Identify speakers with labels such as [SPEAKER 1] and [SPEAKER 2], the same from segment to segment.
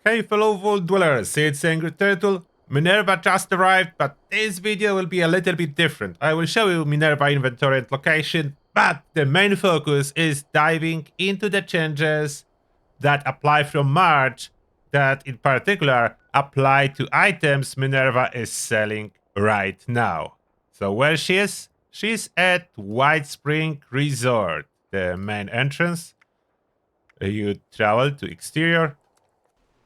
[SPEAKER 1] Hey fellow Vault Dwellers, it's Angry Turtle. Minerva just arrived, but this video will be a little bit different. I will show you Minerva inventory and location, but the main focus is diving into the changes that apply from March, that in particular apply to items Minerva is selling right now. So where she is? She's at White Spring Resort, the main entrance. You travel to exterior,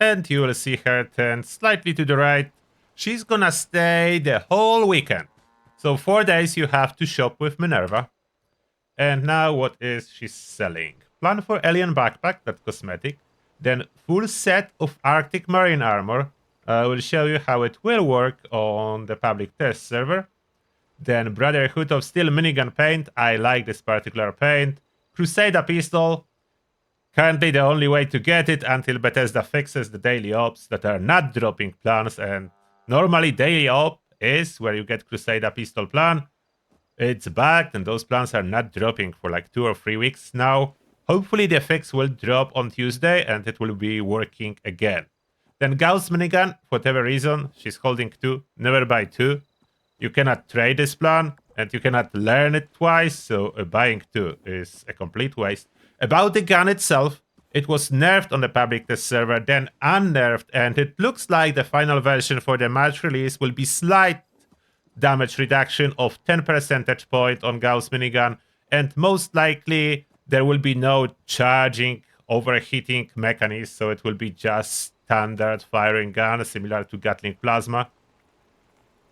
[SPEAKER 1] and you will see her turn slightly to the right. She's gonna stay the whole weekend. So 4 days you have to shop with Minerva. And now what is she selling? Plan for alien backpack, that's cosmetic. Then full set of Arctic marine armor. I will show you how it will work on the public test server. Then Brotherhood of Steel minigun paint. I like this particular paint. Crusader pistol. Currently the only way to get it until Bethesda fixes the daily ops that are not dropping plans, and normally daily op is where you get Crusader pistol plan. It's back and those plans are not dropping for like 2 or 3 weeks now. Hopefully the fix will drop on Tuesday and it will be working again. Then Gauss minigun, for whatever reason, she's holding 2, never buy 2. You cannot trade this plan and you cannot learn it twice, so buying 2 is a complete waste. About the gun itself, it was nerfed on the public test server, then unnerfed, and it looks like the final version for the March release will be slight damage reduction of 10 percentage point on Gauss minigun, and most likely there will be no charging, overheating mechanism, so it will be just standard firing gun, similar to Gatling plasma.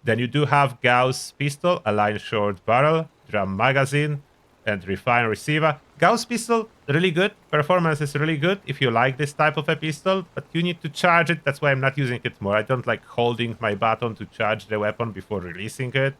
[SPEAKER 1] Then you do have Gauss pistol, align short barrel, drum magazine, and refine receiver. Gauss pistol, really good. Performance is really good if you like this type of a pistol, but you need to charge it. That's why I'm not using it more. I don't like holding my button to charge the weapon before releasing it.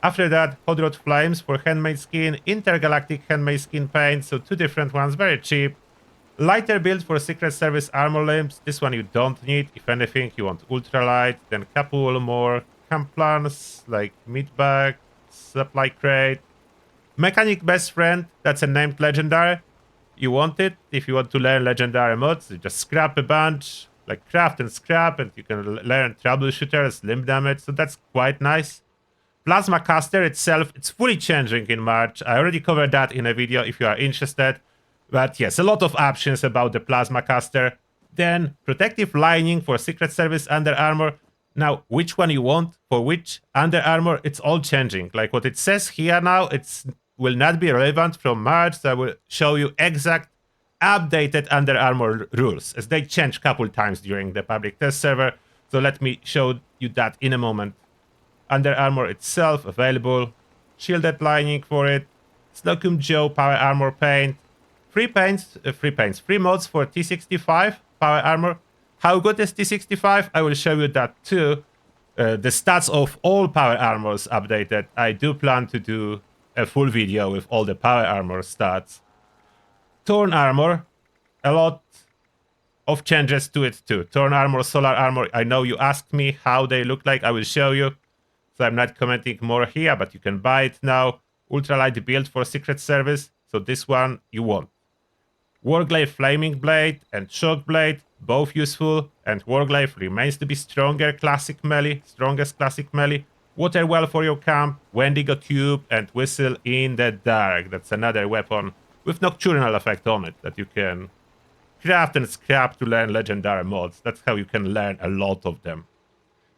[SPEAKER 1] After that, Hot Rod Flames for handmade skin, intergalactic handmade skin paint, so 2 different ones, very cheap. Lighter build for Secret Service armor limbs. This one you don't need. If anything, you want ultralight. Then couple more camp plans like meat bag, supply crate. Mechanic best friend, that's a named legendary. You want it if you want to learn legendary mods. You just scrap a bunch, like craft and scrap, and you can learn troubleshooters, limb damage, so that's quite nice. Plasma caster itself, it's fully changing in March. I already covered that in a video if you are interested. But yes, a lot of options about the plasma caster. Then protective lining for Secret Service Underarmor. Now, which one you want for which Underarmor, it's all changing. Like what it says here now, it will not be relevant from March. So I will show you exact updated Underarmor rules, as they change a couple times during the public test server. So let me show you that in a moment. Underarmor itself available. Shielded lining for it. Slocum Joe power armor paint. Free mods for T65 power armor. How good is T65? I will show you that too. The stats of all power armors updated. I do plan to do a full video with all the power armor stats. Thorn armor, a lot of changes to it too. Thorn armor, solar armor. I know you asked me how they look like. I will show you. So I'm not commenting more here, but you can buy it now. Ultralight build for Secret Service. So this one you want. Warglaive Flaming Blade and Shock Blade, both useful, and Warglaive remains to be strongest classic melee. Water Well for your camp, Wendigo Tube, and Whistle in the Dark. That's another weapon with nocturnal effect on it that you can craft and scrap to learn legendary mods. That's how you can learn a lot of them.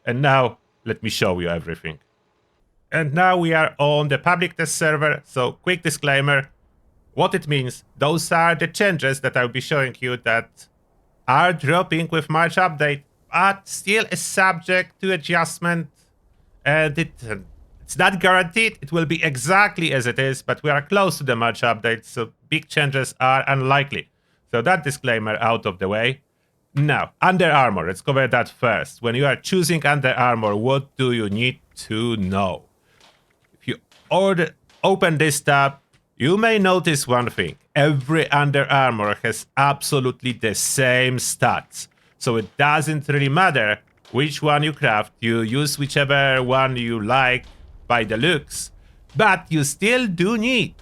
[SPEAKER 1] And now, let me show you everything. And now we are on the public test server, so quick disclaimer. What it means, those are the changes that I'll be showing you that are dropping with March update, but still is subject to adjustment, and it's not guaranteed it will be exactly as it is, but we are close to the March update, so big changes are unlikely. So that disclaimer out of the way. Now, Underarmor, let's cover that first. When you are choosing Underarmor, what do you need to know? If you open this tab, you may notice one thing. Every Underarmor has absolutely the same stats. So it doesn't really matter which one you craft. You use whichever one you like by the looks. But you still do need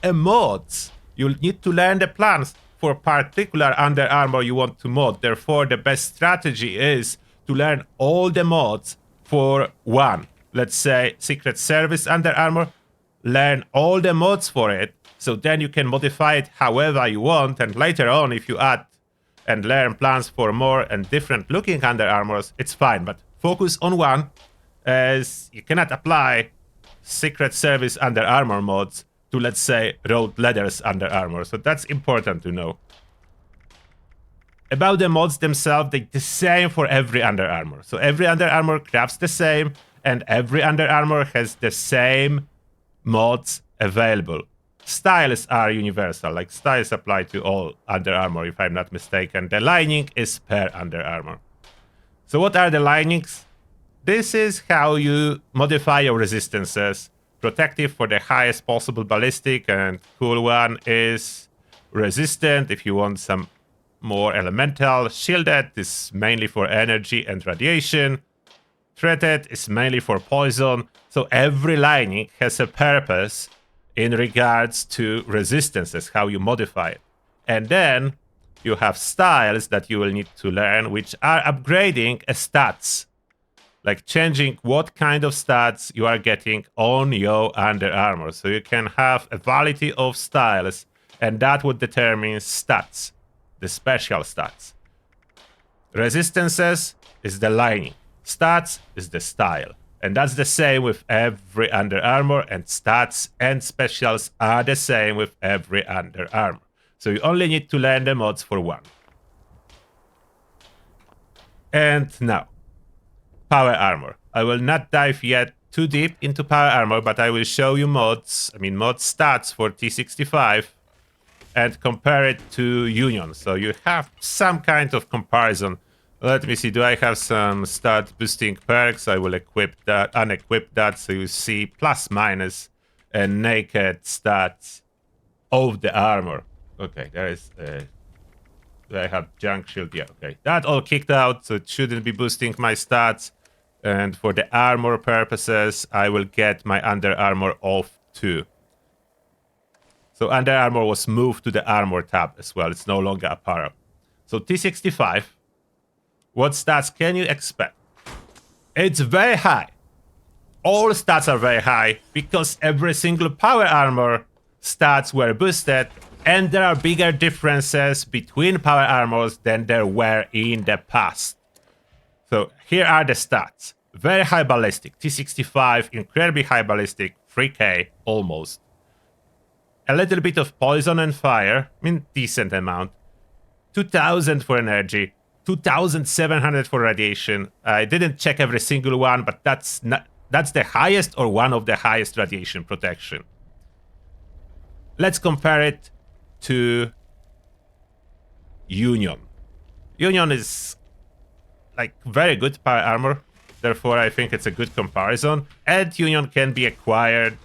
[SPEAKER 1] a mods. You'll need to learn the plans for particular Under Armor you want to mod. Therefore, the best strategy is to learn all the mods for one. Let's say Secret Service Under Armor. Learn all the mods for it, so then you can modify it however you want, and later on, if you add and learn plans for more and different looking Under Armors, it's fine, but focus on one, as you cannot apply Secret Service Under Armor mods to, let's say, Road Leathers Under Armor, so that's important to know. About the mods themselves, they're the same for every Under Armor, so every Under Armor crafts the same, and every Under Armor has the same mods available. Styles are universal, like styles apply to all Under Armor, if I'm not mistaken. The lining is per Under Armor. So what are the linings? This is how you modify your resistances. Protective for the highest possible ballistic, and cool one is resistant if you want some more elemental. Shielded is mainly for energy and radiation. Threated is mainly for poison. So every lining has a purpose in regards to resistances, how you modify it. And then you have styles that you will need to learn, which are upgrading stats. Like changing what kind of stats you are getting on your Under Armor. So you can have a variety of styles, and that would determine stats, the special stats. Resistances is the lining. Stats is the style. And that's the same with every Under Armor, and stats and specials are the same with every Under Armor. So you only need to learn the mods for one. And now, Power Armor. I will not dive yet too deep into Power Armor, but I will show you mod stats for T65 and compare it to Union. So you have some kind of comparison. Let me see, do I have some stat boosting perks? I will equip that, unequip that, so you see plus minus and naked stats of the armor. Okay, there is do I have junk shield? Yeah, okay. That all kicked out, so it shouldn't be boosting my stats. And for the armor purposes, I will get my Under Armor off too. So Under Armor was moved to the armor tab as well. It's no longer apparel. So T65. What stats can you expect? It's very high. All stats are very high because every single Power Armor stats were boosted, and there are bigger differences between Power Armors than there were in the past. So here are the stats. Very high ballistic, T65, incredibly high ballistic, 3k almost. A little bit of poison and fire, decent amount. 2000 for energy. 2,700 for radiation. I didn't check every single one, but that's the highest or one of the highest radiation protection. Let's compare it to Union. Union is like very good Power Armor, therefore I think it's a good comparison. And Union can be acquired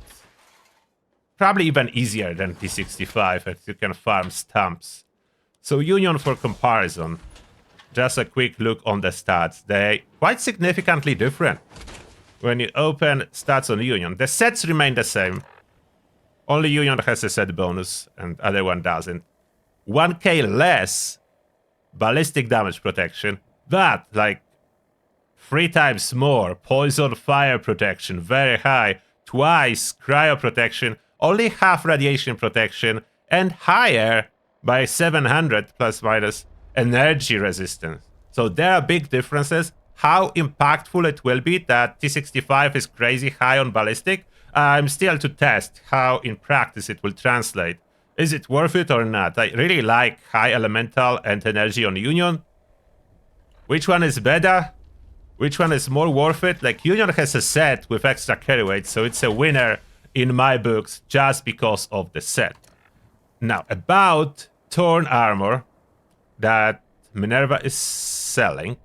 [SPEAKER 1] probably even easier than T65, as you can farm stamps. So Union for comparison. Just a quick look on the stats. They're quite significantly different. When you open stats on Union, the sets remain the same. Only Union has a set bonus and other one doesn't. 1k less ballistic damage protection, but like 3 times more poison fire protection, very high. Twice cryo protection, only half radiation protection, and higher by 700 plus minus energy resistance. So there are big differences. How impactful it will be that T65 is crazy high on ballistic, I'm still to test how in practice it will translate. Is it worth it or not? I really like high elemental and energy on Union. Which one is better? Which one is more worth it? Like, Union has a set with extra carry weight, so it's a winner in my books just because of the set. Now, about Thorn armor that Minerva is selling,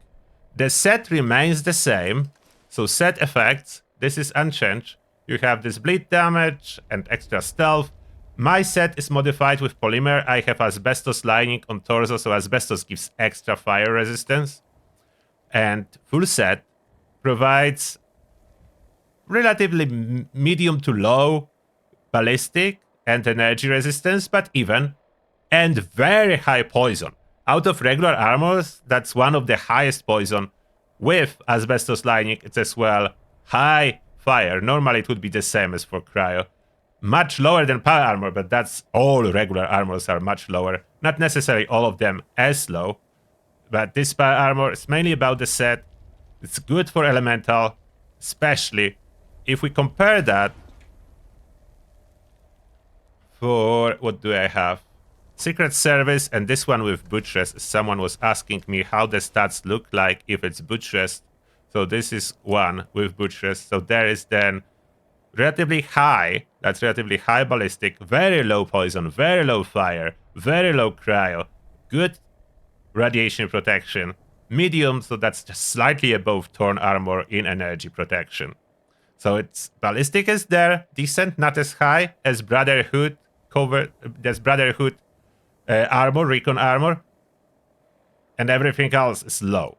[SPEAKER 1] the set remains the same. So set effects, this is unchanged. You have this bleed damage and extra stealth. My set is modified with polymer. I have asbestos lining on torso, so asbestos gives extra fire resistance. And full set provides relatively medium to low ballistic and energy resistance, but even and very high poison. Out of regular armors, that's one of the highest poison. With asbestos lining, it's as well high fire. Normally it would be the same as for cryo. Much lower than power armor, but that's all regular armors are much lower. Not necessarily all of them as low, but this power armor is mainly about the set. It's good for elemental, especially if we compare that for, what do I have? Secret Service, and this one with Buttress. Someone was asking me how the stats look like if it's Buttress. So this is one with Buttress. So there is then relatively high, that's relatively high ballistic, very low poison, very low fire, very low cryo, good radiation protection, medium, so that's just slightly above Thorn armor in energy protection. So it's ballistic is there, decent, not as high as Brotherhood armor, recon armor, and everything else is low.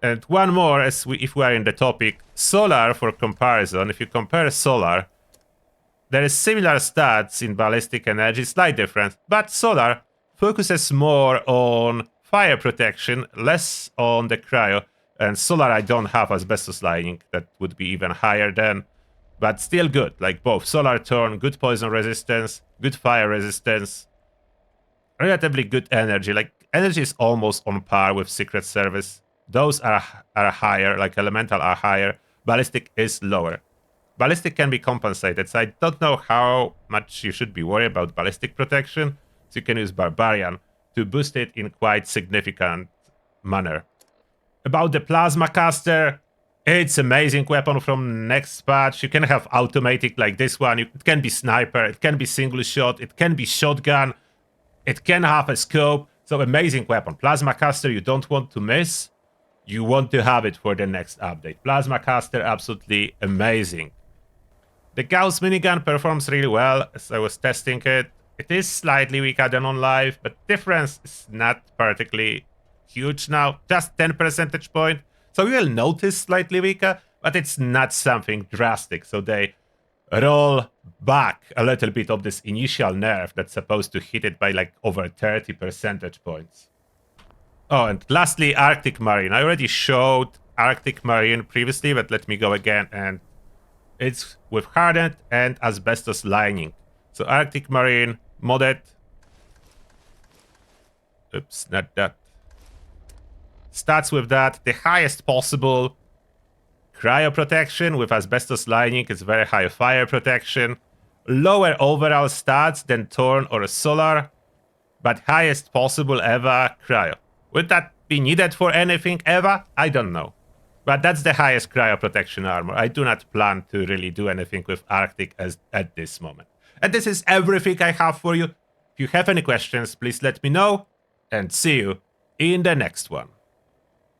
[SPEAKER 1] And one more, if we are in the topic, Solar for comparison. If you compare Solar, there is similar stats in ballistic energy, slight difference, but Solar focuses more on fire protection, less on the cryo. And Solar, I don't have asbestos lining, that would be even higher than, but still good, like both. Solar Thorn, good poison resistance, good fire resistance, relatively good energy. Like, energy is almost on par with Secret Service. Those are higher, like elemental are higher. Ballistic is lower. Ballistic can be compensated, so I don't know how much you should be worried about ballistic protection. So you can use Barbarian to boost it in quite significant manner. About the Plasma Caster, it's amazing weapon from next patch. You can have automatic like this one. It can be sniper, it can be single shot, it can be shotgun, it can have a scope. So amazing weapon. Plasma Caster you don't want to miss. You want to have it for the next update. Plasma Caster, absolutely amazing. The Gauss minigun performs really well as I was testing it. It is slightly weaker than on live, but difference is not particularly huge now. Just 10 percentage point. So you will notice slightly weaker, but it's not something drastic. So they roll back a little bit of this initial nerf that's supposed to hit it by like over 30 percentage points. Oh, and lastly, Arctic Marine. I already showed Arctic Marine previously, but let me go again. And it's with hardened and asbestos lining. So Arctic Marine modded. Oops, not that. Stats with that. The highest possible cryo protection with asbestos lining is very high fire protection. Lower overall stats than Thorn or Solar, but highest possible ever cryo. Would that be needed for anything ever? I don't know. But that's the highest cryo protection armor. I do not plan to really do anything with Arctic at this moment. And this is everything I have for you. If you have any questions, please let me know. And see you in the next one.